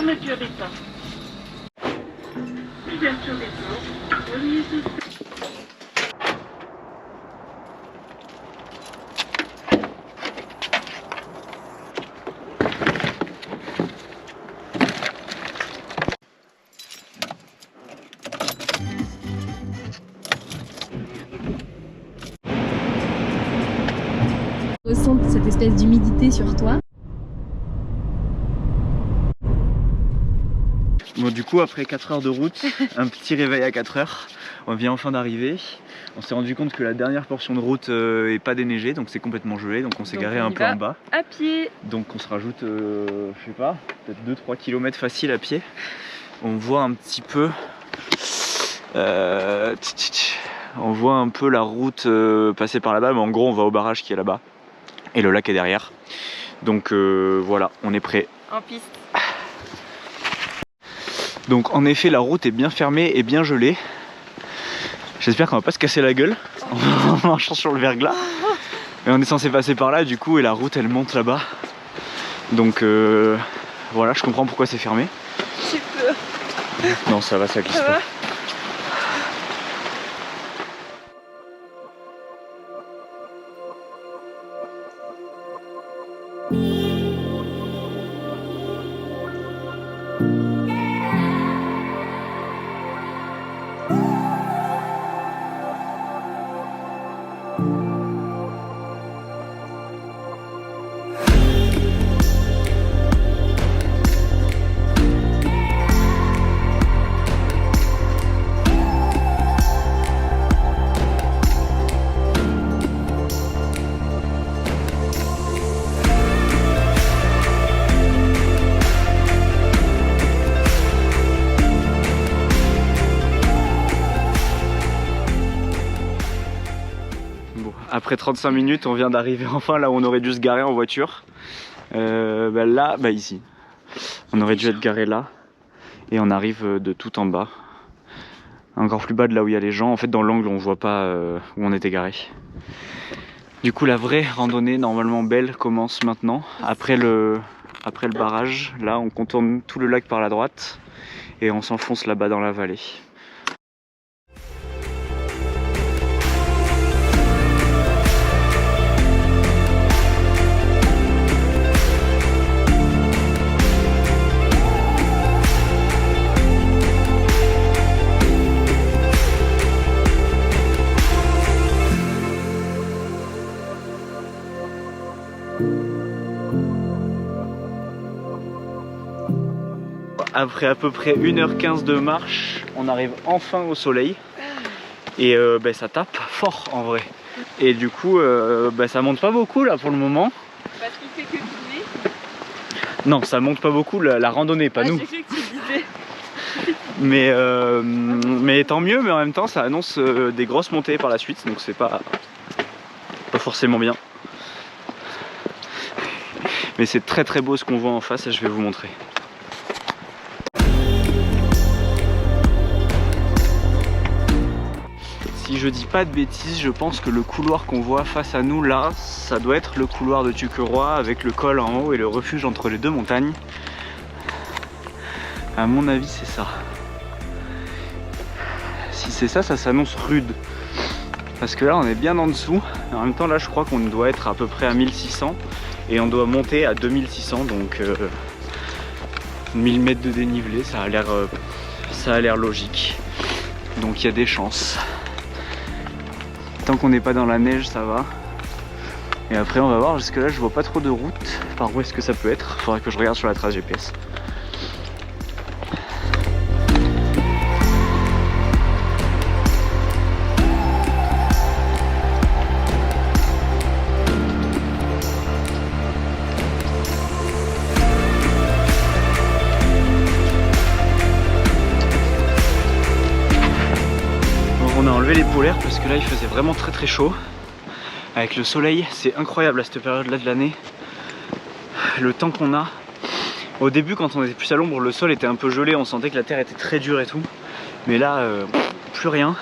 Fermeture des portes. Ouverture des portes. Veuillez se... Ressens cette espèce d'humidité sur toi. Bon, du coup, après 4 heures de route, un petit réveil à 4 heures, on vient enfin d'arriver. On s'est rendu compte que la dernière portion de route est pas déneigée, donc c'est complètement gelé, donc on s'est garé un peu en bas. À pied. Donc on se rajoute, je sais pas, peut-être 2-3 km facile à pied. On voit un petit peu, on voit un peu la route passer par là-bas, mais en gros on va au barrage qui est là-bas. Et le lac est derrière. Donc voilà, on est prêt. En piste. Donc en effet la route est bien fermée et bien gelée. J'espère qu'on va pas se casser la gueule en marchant sur le verglas. Mais on est censé passer par là du coup et la route elle monte là-bas. Donc voilà, je comprends pourquoi c'est fermé. J'ai peur. Non ça va, ça glisse pas. Après 35 minutes, on vient d'arriver enfin là où on aurait dû se garer en voiture. Là, ici. On aurait dû être garé là. Et on arrive de tout en bas. Encore plus bas de là où il y a les gens. En fait, dans l'angle, on voit pas où on était garé. Du coup, la vraie randonnée, normalement belle, commence maintenant. Après le barrage, là, on contourne tout le lac par la droite. Et on s'enfonce là-bas dans la vallée. Après à peu près 1h15 de marche, on arrive enfin au soleil. Et ça tape fort en vrai. Et du coup, ça monte pas beaucoup là pour le moment. Parce qu'il fait que tourner. Non, ça monte pas beaucoup, la randonnée, pas nous. J'ai cru que tu disais. Mais tant mieux, mais en même temps ça annonce des grosses montées par la suite, donc c'est pas forcément bien. Mais c'est très très beau ce qu'on voit en face et je vais vous montrer. Si je dis pas de bêtises, je pense que le couloir qu'on voit face à nous là, ça doit être le couloir de Tuqueroy avec le col en haut et le refuge entre les deux montagnes. À mon avis c'est ça. Si c'est ça, ça s'annonce rude. Parce que là on est bien en dessous. En même temps là je crois qu'on doit être à peu près à 1600 et on doit monter à 2600, donc 1000 mètres de dénivelé, ça a l'air logique. Donc il y a des chances. Tant qu'on n'est pas dans la neige, ça va. Et après on va voir, jusque là je vois pas trop de route. Par où est-ce que ça peut être? Faudrait que je regarde sur la trace GPS. On a enlevé les polaires parce que là il faisait vraiment très très chaud. Avec le soleil, c'est incroyable à cette période là de l'année. Le temps qu'on a. Au début quand on était plus à l'ombre, le sol était un peu gelé, on sentait que la terre était très dure et tout. Mais là, plus rien.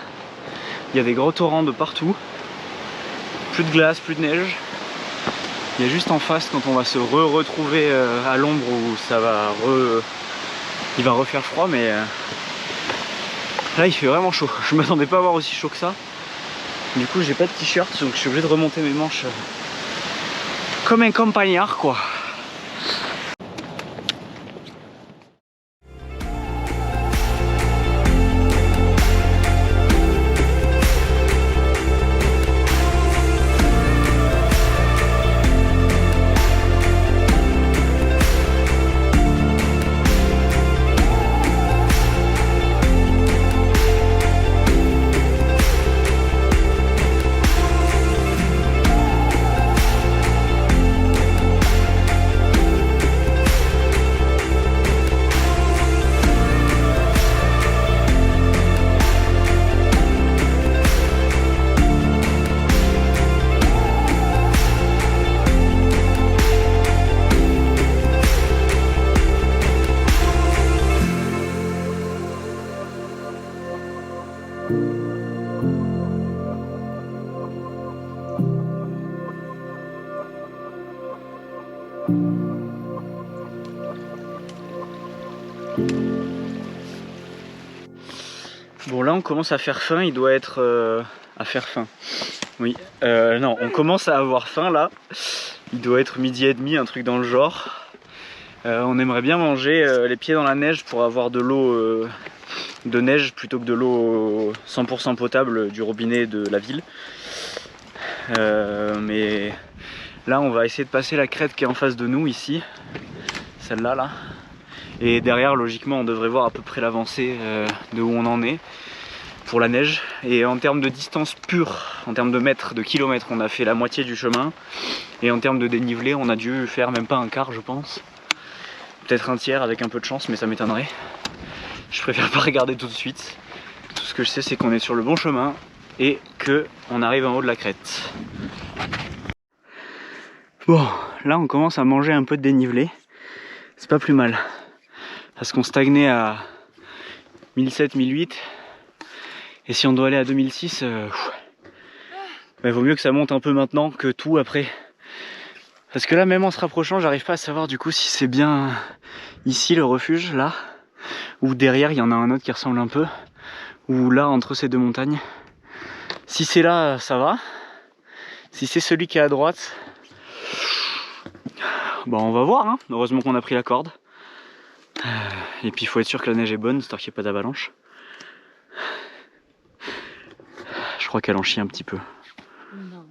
Il y a des gros torrents de partout. Plus de glace, plus de neige. Il y a juste en face quand on va se retrouver à l'ombre où ça va il va refaire froid, mais là il fait vraiment chaud. Je m'attendais pas à avoir aussi chaud que ça. Du coup j'ai pas de t-shirt, donc je suis obligé de remonter mes manches comme un campagnard quoi. Bon là on commence à faire faim, il doit être à faire faim. Oui, non, on commence à avoir faim là. Il doit être 12h30, un truc dans le genre. On aimerait bien manger les pieds dans la neige pour avoir de l'eau de neige plutôt que de l'eau 100% potable du robinet de la ville. Mais là on va essayer de passer la crête qui est en face de nous ici, celle-là là. Et derrière logiquement on devrait voir à peu près l'avancée de où on en est pour la neige. Et en termes de distance pure, en termes de mètres, de kilomètres, on a fait la moitié du chemin. Et en termes de dénivelé on a dû faire même pas un quart je pense. Peut-être un tiers avec un peu de chance mais ça m'étonnerait. Je préfère pas regarder tout de suite. Tout ce que je sais c'est qu'on est sur le bon chemin et que on arrive en haut de la crête. Bon, là on commence à manger un peu de dénivelé. C'est pas plus mal. Parce qu'on stagnait à 1007, 1008. Et si on doit aller à 2006, bah, vaut mieux que ça monte un peu maintenant que tout après. Parce que là, même en se rapprochant, j'arrive pas à savoir du coup si c'est bien ici le refuge, là. Ou derrière, il y en a un autre qui ressemble un peu. Ou là, entre ces deux montagnes. Si c'est là, ça va. Si c'est celui qui est à droite, bon, on va voir. Hein. Heureusement qu'on a pris la corde. Et puis il faut être sûr que la neige est bonne, histoire qu'il n'y ait pas d'avalanche. Je crois qu'elle en chie un petit peu. Non.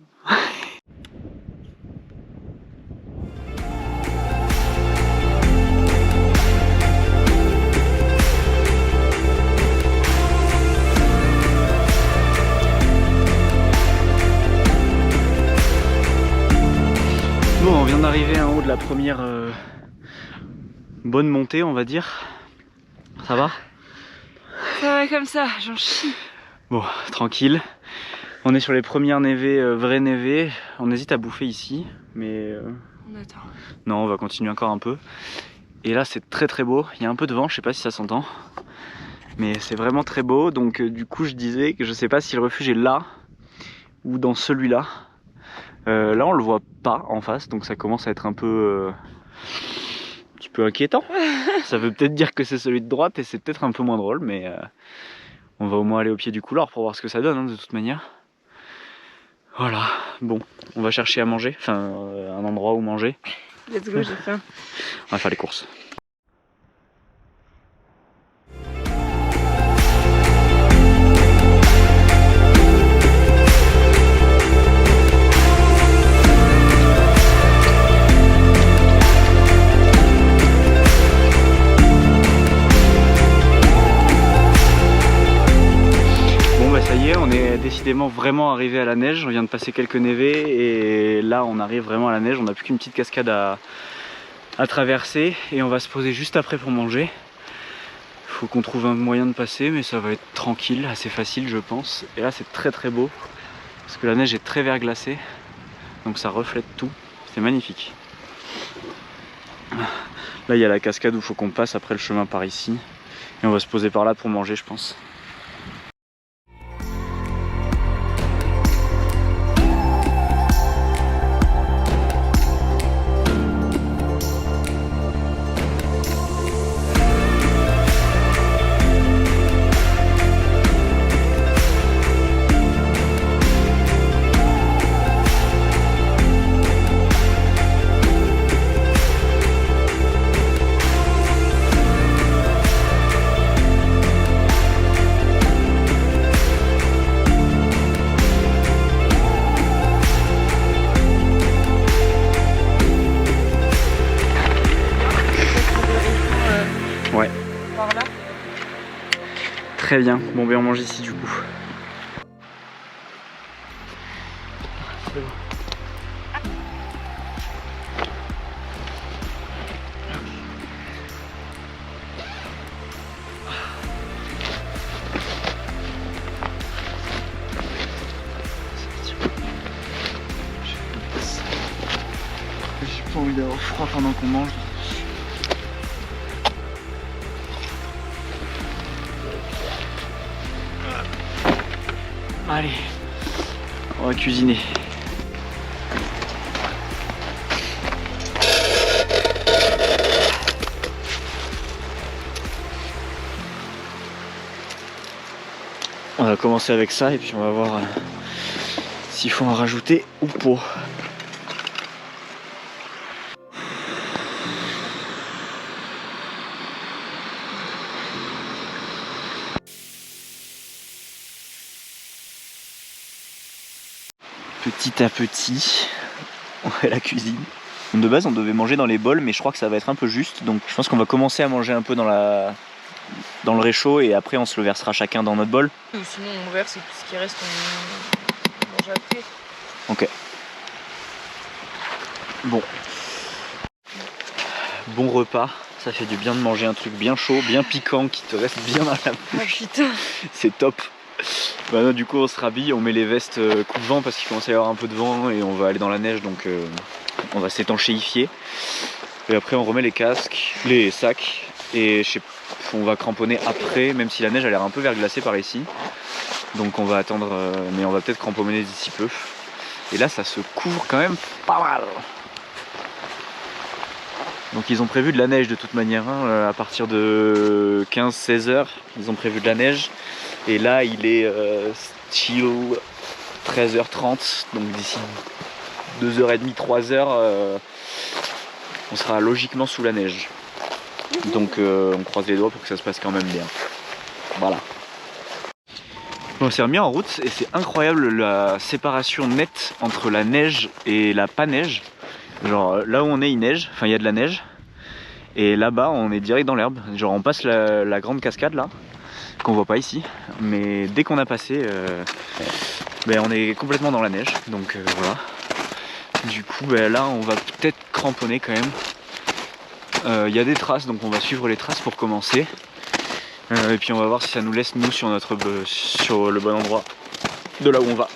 Bon, on vient d'arriver en haut de la première bonne montée, on va dire. Ça va? Ça va comme ça, j'en chie. Bon, tranquille. On est sur les premières névées, vraies névées. On hésite à bouffer ici, mais... On attend. Non, on va continuer encore un peu. Et là, c'est très très beau. Il y a un peu de vent, je sais pas si ça s'entend. Mais c'est vraiment très beau. Donc du coup, je disais que je sais pas si le refuge est là ou dans celui-là. Là, on le voit pas en face, donc ça commence à être un peu... un petit peu inquiétant. Ça veut peut-être dire que c'est celui de droite et c'est peut-être un peu moins drôle, mais on va au moins aller au pied du couloir pour voir ce que ça donne, hein, de toute manière. Voilà, bon, on va chercher à manger, enfin un endroit où manger. Let's go, j'ai faim. On va faire les courses. Ça y est, on est décidément vraiment arrivé à la neige. On vient de passer quelques névés et là on arrive vraiment à la neige. On n'a plus qu'une petite cascade à traverser et on va se poser juste après pour manger. Il faut qu'on trouve un moyen de passer, mais ça va être tranquille, assez facile je pense. Et là c'est très très beau parce que la neige est très verglacée, donc ça reflète tout. C'est magnifique. Là il y a la cascade où il faut qu'on passe après le chemin par ici et on va se poser par là pour manger je pense. Très bien, bon ben on mange ici du coup. C'est bon. J'ai pas envie d'avoir froid pendant qu'on mange. Allez, on va cuisiner. On va commencer avec ça et puis on va voir s'il faut en rajouter ou pas. Petit à petit, on fait la cuisine. De base, on devait manger dans les bols, mais je crois que ça va être un peu juste. Donc je pense qu'on va commencer à manger un peu dans le réchaud et après on se le versera chacun dans notre bol. Ou sinon on verse et tout ce qui reste on mange après. Ok. Bon. Bon repas. Ça fait du bien de manger un truc bien chaud, bien piquant, qui te reste bien dans la bouche. Oh putain. C'est top. Bah non, du coup on se rhabille, on met les vestes coup de vent parce qu'il commence à y avoir un peu de vent et on va aller dans la neige, donc on va s'étanchéifier. Et après on remet les casques, les sacs et on va cramponner après, même si la neige a l'air un peu verglacée par ici. Donc on va attendre, mais on va peut-être cramponner d'ici peu. Et là ça se couvre quand même pas mal. Donc ils ont prévu de la neige de toute manière, hein, à partir de 15-16 heures, ils ont prévu de la neige. Et là il est chill 13h30, donc d'ici 2h30, 3h, on sera logiquement sous la neige. Donc on croise les doigts pour que ça se passe quand même bien. Voilà. On s'est remis en route et c'est incroyable la séparation nette entre la neige et la pas neige. Genre là où on est il neige, enfin il y a de la neige. Et là-bas on est direct dans l'herbe. Genre on passe la grande cascade là, qu'on voit pas ici. Mais dès qu'on a passé, ben, on est complètement dans la neige. Donc voilà. Du coup ben, là on va peut-être cramponner quand même. Il y a des traces donc on va suivre les traces pour commencer. Et puis on va voir si ça nous laisse nous sur le bon endroit de là où on va.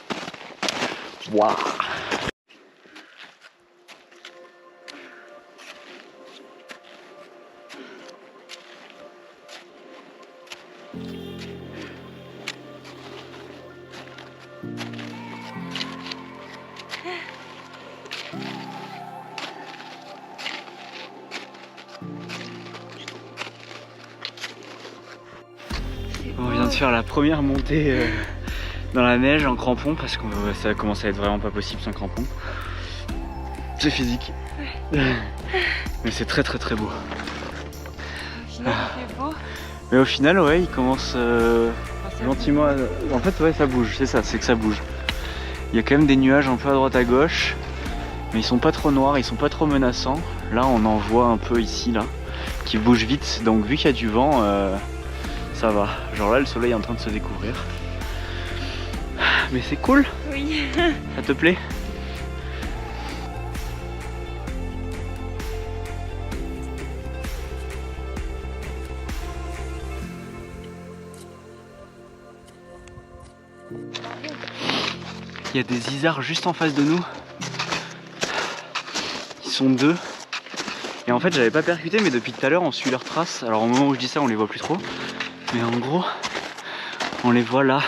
Waouh. On vient de faire la première montée dans la neige en crampons parce que ça commence à être vraiment pas possible sans crampons. C'est physique. Mais c'est très très beau. Au final il fait beau. Mais au final ouais il commence gentiment à... En fait ouais ça bouge, c'est ça, c'est que ça bouge. Il y a quand même des nuages un peu à droite à gauche. Mais ils sont pas trop noirs, ils sont pas trop menaçants. Là on en voit un peu ici là, qui bouge vite. Donc vu qu'il y a du vent, ça va. Genre là le soleil est en train de se découvrir. Mais c'est cool. Oui. Ça te plaît? Il y a des isards juste en face de nous. Ils sont deux. Et en fait j'avais pas percuté mais depuis tout à l'heure on suit leurs traces. Alors au moment où je dis ça on les voit plus trop. Mais en gros on les voit là.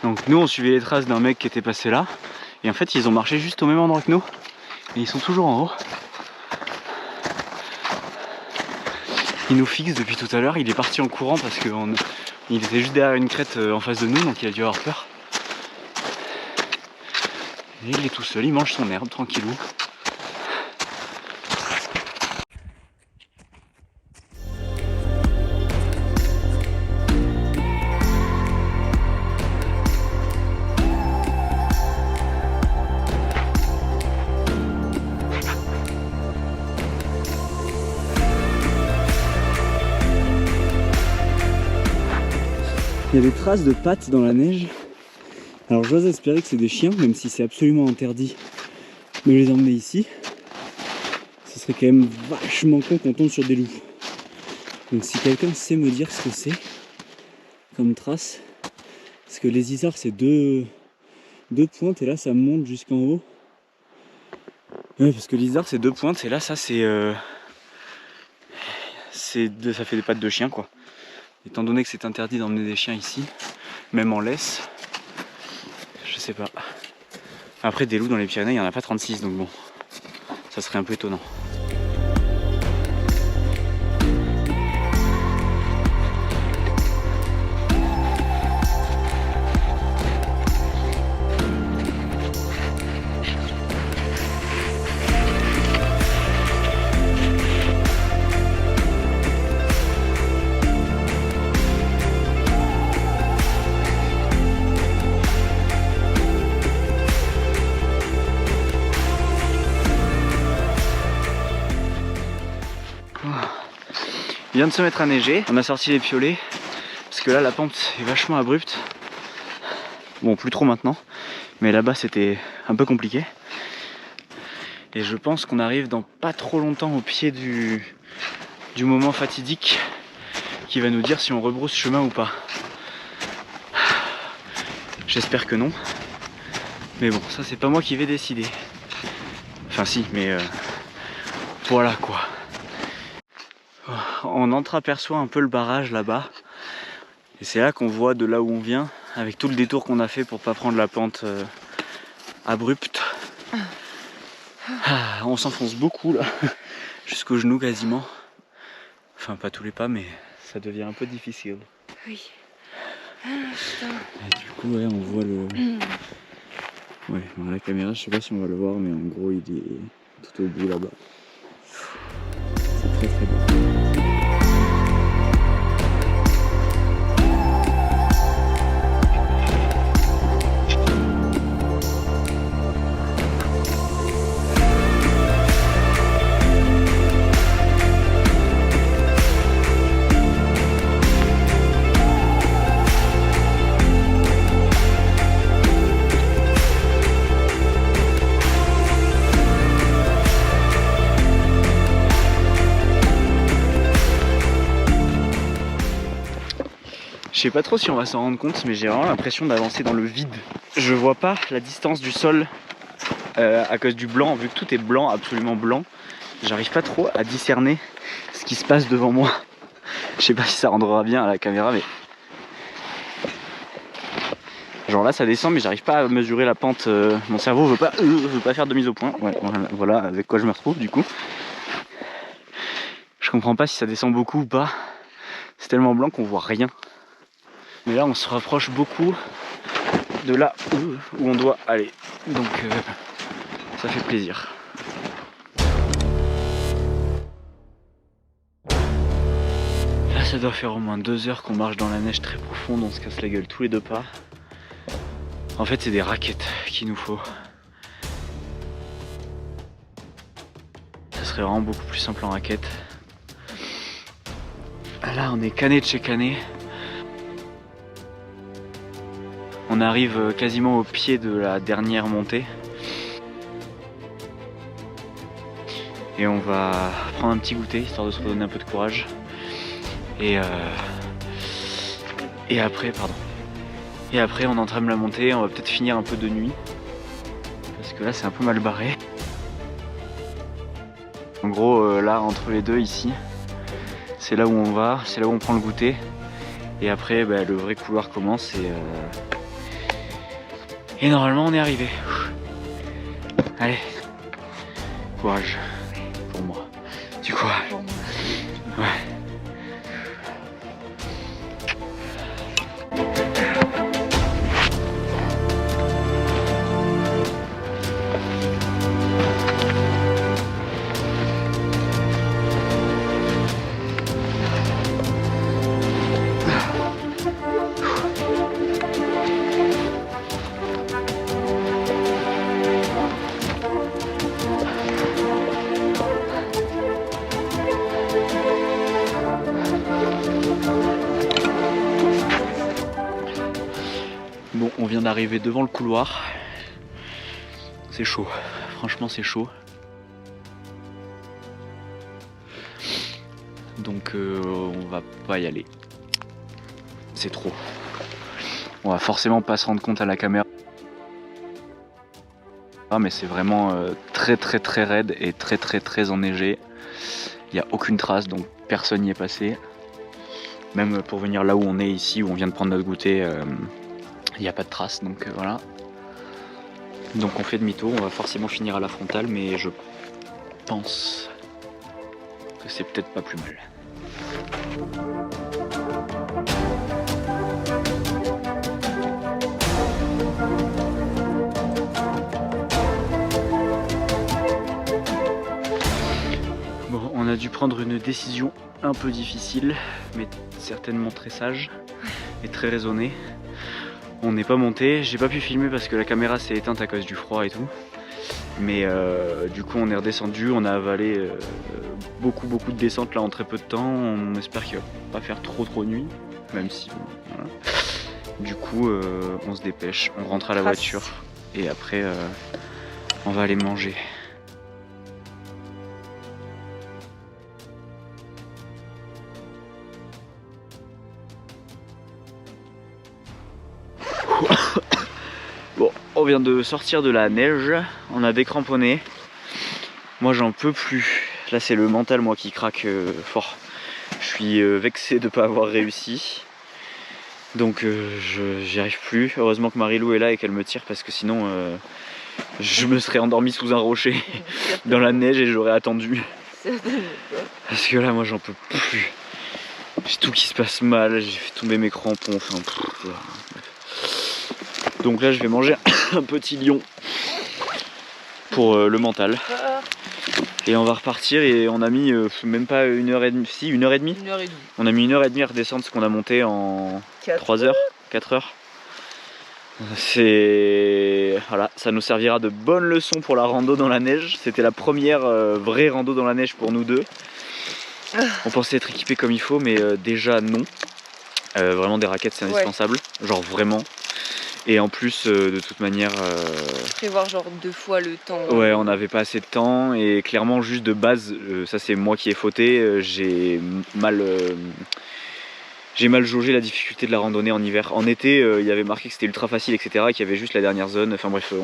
Donc nous on suivait les traces d'un mec qui était passé là. Et en fait ils ont marché juste au même endroit que nous. Et ils sont toujours en haut. Il nous fixe depuis tout à l'heure. Il est parti en courant parce qu'il était juste derrière une crête en face de nous. Donc il a dû avoir peur. Et il est tout seul, il mange son herbe tranquillou. Il y a des traces de pattes dans la neige. Alors j'ose espérer que c'est des chiens, même si c'est absolument interdit de les emmener ici. Ce serait quand même vachement con qu'on tombe sur des loups. Donc si quelqu'un sait me dire ce que c'est comme trace, parce que les isards c'est deux pointes et là ça monte jusqu'en haut. Ouais, parce que l'isard c'est 2 pointes et là ça c'est ça fait des pattes de chien quoi. Étant donné que c'est interdit d'emmener des chiens ici, même en laisse, je sais pas. Après des loups dans les Pyrénées il n'y en a pas 36 donc bon, ça serait un peu étonnant. Il vient de se mettre à neiger, on a sorti les piolets parce que là la pente est vachement abrupte. Bon, plus trop maintenant, mais là-bas c'était un peu compliqué. Et je pense qu'on arrive dans pas trop longtemps au pied du moment fatidique qui va nous dire si on rebrousse chemin ou pas. J'espère que non. Mais bon, ça c'est pas moi qui vais décider. Enfin si, mais voilà quoi. On entreaperçoit un peu le barrage là-bas. Et c'est là qu'on voit de là où on vient, avec tout le détour qu'on a fait pour pas prendre la pente abrupte. Ah, on s'enfonce beaucoup là, jusqu'aux genoux quasiment. Enfin pas tous les pas, mais ça devient un peu difficile. Oui. Ah putain. Et du coup ouais, on voit le... Ouais, la caméra, je sais pas si on va le voir, mais en gros il est tout au bout là-bas. C'est très très beau. Je sais pas trop si on va s'en rendre compte, mais j'ai vraiment l'impression d'avancer dans le vide. Je vois pas la distance du sol à cause du blanc, vu que tout est blanc, absolument blanc. J'arrive pas trop à discerner ce qui se passe devant moi. Je sais pas si ça rendra bien à la caméra, mais... Genre là ça descend, mais j'arrive pas à mesurer la pente. Mon cerveau veut pas faire de mise au point. Ouais, voilà avec quoi je me retrouve du coup. Je comprends pas si ça descend beaucoup ou pas. C'est tellement blanc qu'on voit rien. Mais là on se rapproche beaucoup de là où on doit aller. Donc ça fait plaisir. Là ça doit faire au moins 2 heures qu'on marche dans la neige très profonde, on se casse la gueule tous les 2 pas. En fait c'est des raquettes qu'il nous faut. Ça serait vraiment beaucoup plus simple en raquette. Là on est cané de chez cané. On arrive quasiment au pied de la dernière montée. Et on va prendre un petit goûter, histoire de se redonner un peu de courage. Et après, on entame la montée, on va peut-être finir un peu de nuit. Parce que là c'est un peu mal barré. En gros, là entre les deux ici, c'est là où on va, c'est là où on prend le goûter. Et après, le vrai couloir commence et normalement on est arrivé. Allez, courage pour moi. Du courage. Ouais. On vient d'arriver devant le couloir. C'est chaud, franchement c'est chaud. Donc on va pas y aller. C'est trop. On va forcément pas se rendre compte à la caméra. Ah mais c'est vraiment très raide et très enneigé. Il n'y a aucune trace, donc personne n'y est passé. Même pour venir là où on est ici, où on vient de prendre notre goûter, il n'y a pas de trace, donc voilà. Donc on fait demi-tour, on va forcément finir à la frontale, mais je pense que c'est peut-être pas plus mal. Bon, on a dû prendre une décision un peu difficile, mais certainement très sage et très raisonnée. On n'est pas monté, j'ai pas pu filmer parce que la caméra s'est éteinte à cause du froid et tout. Mais du coup on est redescendu, on a avalé beaucoup de descentes là en très peu de temps. On espère qu'il va pas faire trop nuit, même si voilà. Du coup on se dépêche, on rentre à la voiture et après on va aller manger. Bon, on vient de sortir de la neige, on a décramponné. Moi j'en peux plus. Là c'est le mental moi qui craque fort. Je suis vexé de ne pas avoir réussi. Donc j'y arrive plus. Heureusement que Marie-Lou est là et qu'elle me tire parce que sinon je me serais endormi sous un rocher dans la neige et j'aurais attendu. Parce que là moi j'en peux plus. J'ai tout qui se passe mal, j'ai fait tomber mes crampons. Enfin, donc là je vais manger un petit lion pour le mental. Et on va repartir et on a mis même pas 1h30, si 1h30 1h30. On a mis 1h30 à redescendre ce qu'on a monté en 3 heures, 4 heures. C'est... Voilà, ça nous servira de bonne leçon pour la rando dans la neige. C'était la première vraie rando dans la neige pour nous deux. On pensait être équipés comme il faut mais déjà non. Vraiment des raquettes c'est indispensable, genre vraiment. Et en plus de toute manière prévoir genre 2 fois le temps. Ouais, on n'avait pas assez de temps et clairement juste de base ça c'est moi qui ai fauté, j'ai mal jaugé la difficulté de la randonnée en hiver. En été il y avait marqué que c'était ultra facile etc et qu'il y avait juste la dernière zone, enfin bref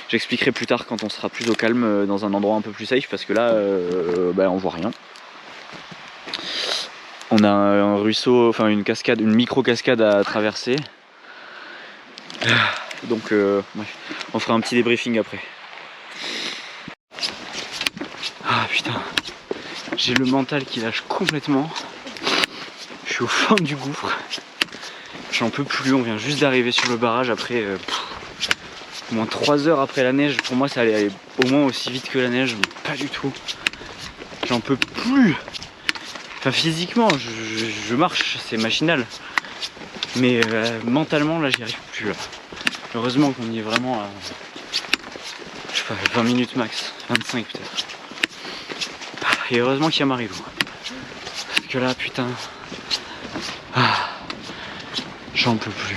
j'expliquerai plus tard quand on sera plus au calme dans un endroit un peu plus safe parce que là on voit rien. On a un ruisseau, enfin une cascade, une micro cascade à traverser. Donc bref, on fera un petit débriefing après. Ah putain, j'ai le mental qui lâche complètement. Je suis au fond du gouffre. J'en peux plus, on vient juste d'arriver sur le barrage après au moins 3 heures après la neige. Pour moi ça allait aller au moins aussi vite que la neige, mais pas du tout. J'en peux plus. Enfin physiquement, je marche, c'est machinal. Mais mentalement là j'y arrive plus là. Heureusement qu'on y est vraiment à je sais pas 20 minutes max, 25 peut-être. Et heureusement qu'il y a Marie-Lou. Parce que là putain. J'en peux plus.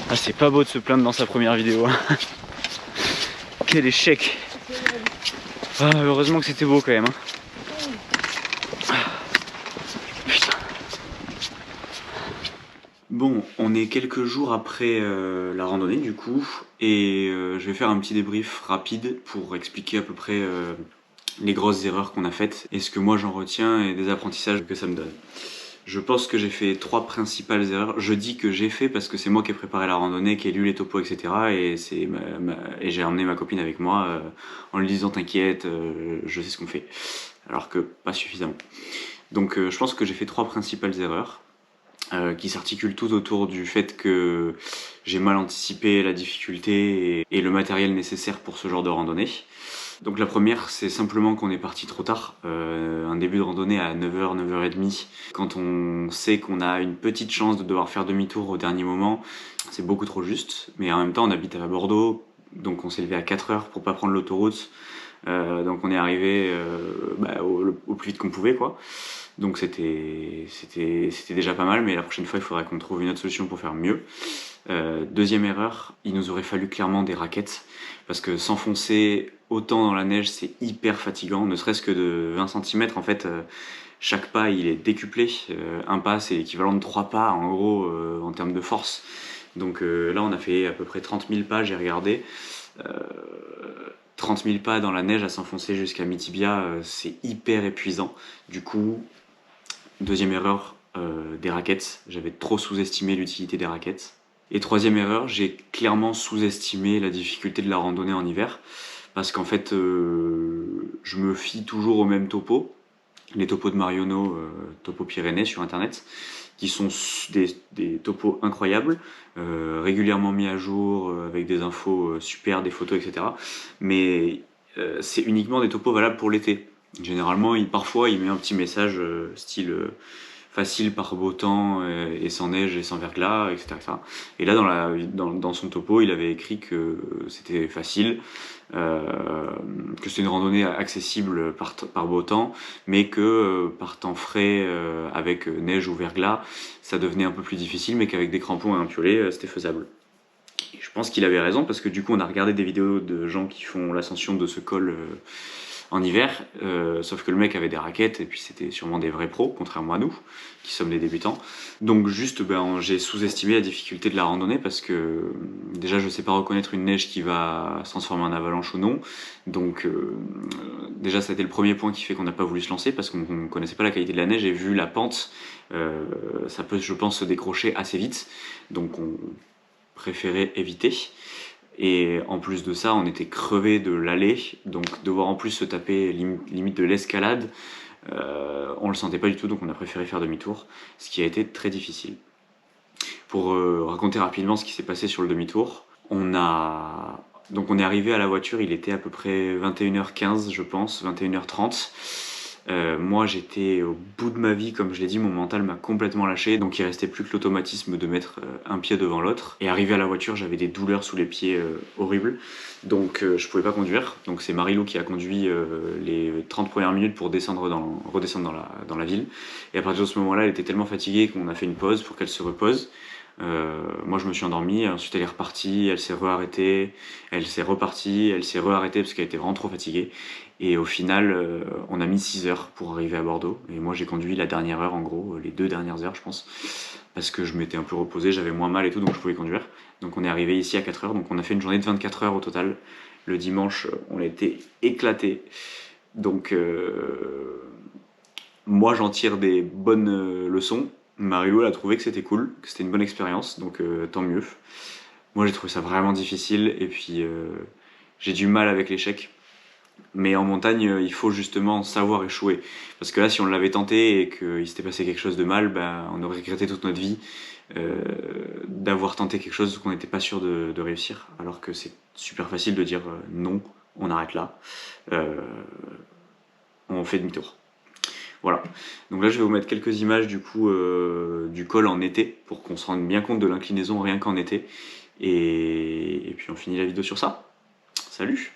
Ah c'est pas beau de se plaindre dans sa première vidéo. Hein. Quel échec. Ah, heureusement que c'était beau quand même. Hein. Bon, on est quelques jours après la randonnée du coup et je vais faire un petit débrief rapide pour expliquer à peu près les grosses erreurs qu'on a faites et ce que moi j'en retiens et des apprentissages que ça me donne. Je pense que j'ai fait 3 principales erreurs. Je dis que j'ai fait parce que c'est moi qui ai préparé la randonnée, qui ai lu les topos, etc. Et, et j'ai emmené ma copine avec moi en lui disant t'inquiète, je sais ce qu'on fait. Alors que pas suffisamment. Donc je pense que j'ai fait 3 principales erreurs. Qui s'articule tout autour du fait que j'ai mal anticipé la difficulté et le matériel nécessaire pour ce genre de randonnée. Donc la première, c'est simplement qu'on est parti trop tard, un début de randonnée à 9h, 9h30. Quand on sait qu'on a une petite chance de devoir faire demi-tour au dernier moment, c'est beaucoup trop juste. Mais en même temps, on habite à Bordeaux, donc on s'est levé à 4h pour pas prendre l'autoroute. Donc on est arrivé au plus vite qu'on pouvait quoi. Donc c'était déjà pas mal, mais la prochaine fois il faudrait qu'on trouve une autre solution pour faire mieux. Deuxième erreur, il nous aurait fallu clairement des raquettes, parce que s'enfoncer autant dans la neige c'est hyper fatigant, ne serait-ce que de 20 cm en fait. Chaque pas il est décuplé, un pas c'est l'équivalent de 3 pas en gros en termes de force. Donc là on a fait à peu près 30 000 pas, j'ai regardé. 30 000 pas dans la neige à s'enfoncer jusqu'à mi-tibia, c'est hyper épuisant. Du coup, deuxième erreur, des raquettes. J'avais trop sous-estimé l'utilité des raquettes. Et troisième erreur, j'ai clairement sous-estimé la difficulté de la randonnée en hiver. Parce qu'en fait, je me fie toujours aux mêmes topos. Les topos de Marionneau, Topo Pyrénées sur internet, qui sont des topos incroyables, régulièrement mis à jour, avec des infos super, des photos, etc. Mais c'est uniquement des topos valables pour l'été. Généralement, parfois, il met un petit message style facile par beau temps et sans neige et sans verglas, etc. Et là, dans son topo, il avait écrit que c'était facile, que c'était une randonnée accessible par beau temps, mais que par temps frais, avec neige ou verglas, ça devenait un peu plus difficile, mais qu'avec des crampons et un piolet, c'était faisable. Et je pense qu'il avait raison, parce que du coup, on a regardé des vidéos de gens qui font l'ascension de ce col en hiver, sauf que le mec avait des raquettes et puis c'était sûrement des vrais pros, contrairement à nous qui sommes des débutants. Donc juste j'ai sous-estimé la difficulté de la randonnée, parce que déjà je sais pas reconnaître une neige qui va se transformer en avalanche ou non. Donc déjà ça a été le premier point qui fait qu'on n'a pas voulu se lancer, parce qu'on ne connaissait pas la qualité de la neige, et vu la pente, ça peut, je pense, se décrocher assez vite, donc on préférait éviter. Et en plus de ça, on était crevés de l'aller, donc devoir en plus se taper limite de l'escalade, on le sentait pas du tout, donc on a préféré faire demi-tour, ce qui a été très difficile. Pour raconter rapidement ce qui s'est passé sur le demi-tour, on est arrivé à la voiture, il était à peu près 21h15 je pense, 21h30. Moi j'étais au bout de ma vie, comme je l'ai dit, mon mental m'a complètement lâché, donc il restait plus que l'automatisme de mettre un pied devant l'autre. Et arrivé à la voiture, j'avais des douleurs sous les pieds horribles, donc je pouvais pas conduire. Donc c'est Marilou qui a conduit les 30 premières minutes pour redescendre dans la ville. Et à partir de ce moment-là, elle était tellement fatiguée qu'on a fait une pause pour qu'elle se repose. Moi je me suis endormi, ensuite elle est repartie, elle s'est re-arrêtée, elle s'est repartie, elle s'est re-arrêtée parce qu'elle était vraiment trop fatiguée. Et au final, on a mis 6 heures pour arriver à Bordeaux. Et moi j'ai conduit la dernière heure en gros, les 2 dernières heures je pense, parce que je m'étais un peu reposé, j'avais moins mal et tout, donc je pouvais conduire. Donc on est arrivé ici à 4 heures, donc on a fait une journée de 24 heures au total. Le dimanche, on était éclatés. Donc moi j'en tire des bonnes leçons. Marilou elle a trouvé que c'était cool, que c'était une bonne expérience, donc tant mieux. Moi j'ai trouvé ça vraiment difficile, et puis j'ai du mal avec l'échec. Mais en montagne, il faut justement savoir échouer. Parce que là, si on l'avait tenté et qu'il s'était passé quelque chose de mal, on aurait regretté toute notre vie d'avoir tenté quelque chose qu'on n'était pas sûr de réussir. Alors que c'est super facile de dire non, on arrête là, on fait demi-tour. Voilà, donc là je vais vous mettre quelques images du coup du col en été, pour qu'on se rende bien compte de l'inclinaison rien qu'en été. Et puis on finit la vidéo sur ça. Salut!